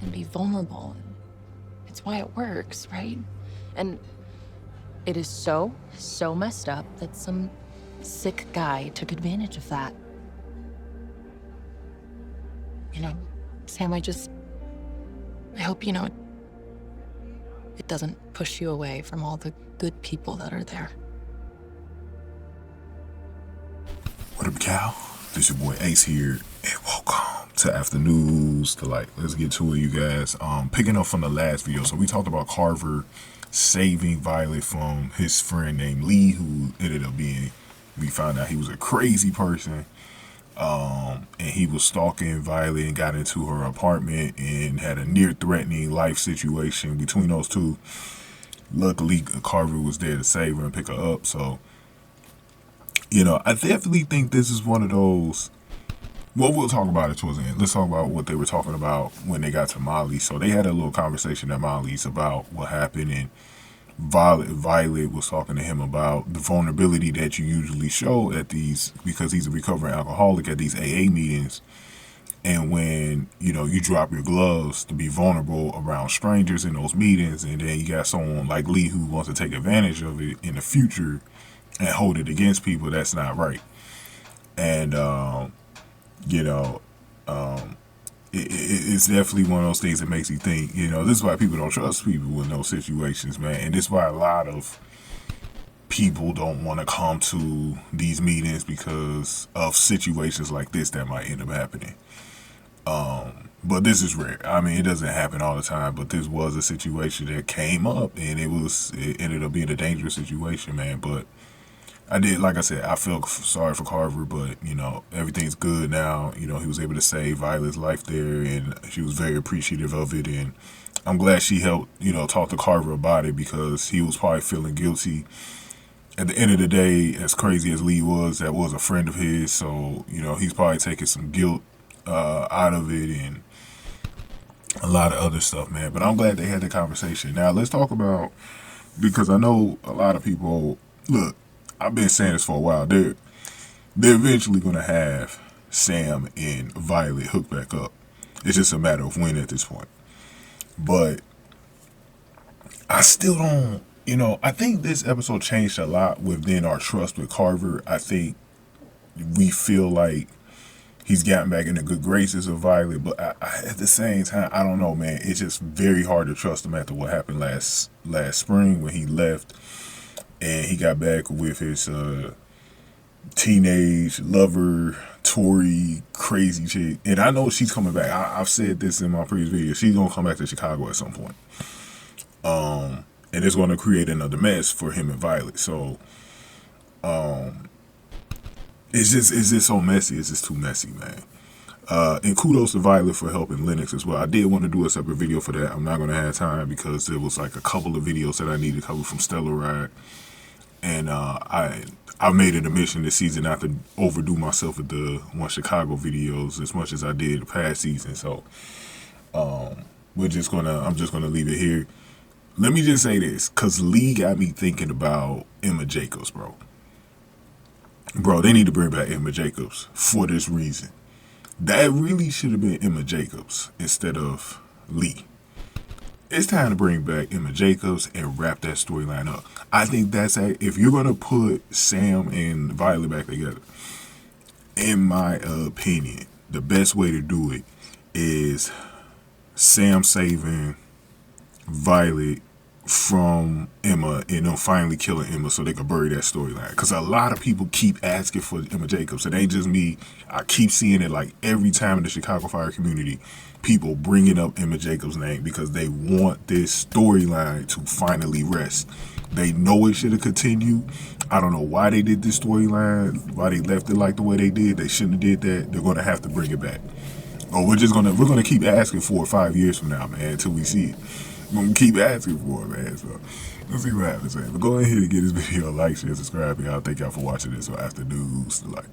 and be vulnerable. It's why it works, right? And it is so messed up that some sick guy took advantage of that. You know, Sam, I hope you know it doesn't push you away from all the good people that are there. What up, Cal? This your boy Ace here, and welcome to Afternoons Delight. Let's get to it, you guys. Picking up from the last video, so we talked about Carver saving Violet from his friend named Lee, who ended up being, we found out he was a crazy person. And he was stalking Violet and got into her apartment and had a near-threatening life situation between those two. Luckily, Carver was there to save her and pick her up, so you know, I definitely think this is one of those. Well, we'll talk about it towards the end. Let's talk about what they were talking about when they got to Molly. So they had a little conversation at Molly's about what happened, and Violet was talking to him about the vulnerability that you usually show at these, because he's a recovering alcoholic, at these AA meetings. And when, you know, you drop your gloves to be vulnerable around strangers in those meetings, and then you got someone like Lee who wants to take advantage of it in the future and hold it against people, that's not right. And you know, it's definitely one of those things that makes you think, you know, this is why people don't trust people in those situations, man. And this is why a lot of people don't want to come to these meetings, because of situations like this that might end up happening. But this is rare. I mean, it doesn't happen all the time, but this was a situation that came up, and it ended up being a dangerous situation, man. But I did, like I said, I felt sorry for Carver, but, you know, everything's good now. You know, he was able to save Violet's life there, and she was very appreciative of it. And I'm glad she helped, you know, talk to Carver about it, because he was probably feeling guilty. At the end of the day, as crazy as Lee was, that was a friend of his. So, you know, he's probably taking some guilt out of it and a lot of other stuff, man. But I'm glad they had the conversation. Now, let's talk about, because I know a lot of people, look, I've been saying this for a while. They're eventually going to have Sam and Violet hook back up. It's just a matter of when at this point. But I still don't, you know, I think this episode changed a lot within our trust with Carver. I think we feel like he's gotten back in the good graces of Violet. But at the same time, I don't know, man. It's just very hard to trust him after what happened last spring when he left. And he got back with his teenage lover, Tori, crazy chick. And I know she's coming back. I've said this in my previous video. She's going to come back to Chicago at some point. And it's going to create another mess for him and Violet. So, it's just so messy. It's just too messy, man. And kudos to Violet for helping Lennox as well. I did want to do a separate video for that. I'm not going to have time, because there was like a couple of videos that I needed to cover from Severide. And I made it a mission this season not to overdo myself with the One Chicago videos as much as I did the past season. So I'm just gonna leave it here. Let me just say this, because Lee got me thinking about Emma Jacobs, bro. Bro, they need to bring back Emma Jacobs for this reason. That really should have been Emma Jacobs instead of Lee. It's time to bring back Emma Jacobs and wrap that storyline up. I think that's if you're going to put Sam and Violet back together, in my opinion, the best way to do it is Sam saving Violet from Emma and them finally killing Emma so they could bury that storyline. Because a lot of people keep asking for Emma Jacobs. It ain't just me. I keep seeing it like every time in the Chicago Fire community, people bringing up Emma Jacobs' name because they want this storyline to finally rest. They know it should have continued. I don't know why they did this storyline, why they left it like the way they did. They shouldn't have did that. They're going to have to bring it back. Or we're gonna keep asking for it 5 years from now, man, until we see it. We're gonna keep asking for it, man. So let's see what happens, man. But go ahead and give this video a like, share, subscribe, y'all. Thank y'all for watching this. So Afternoons Delight.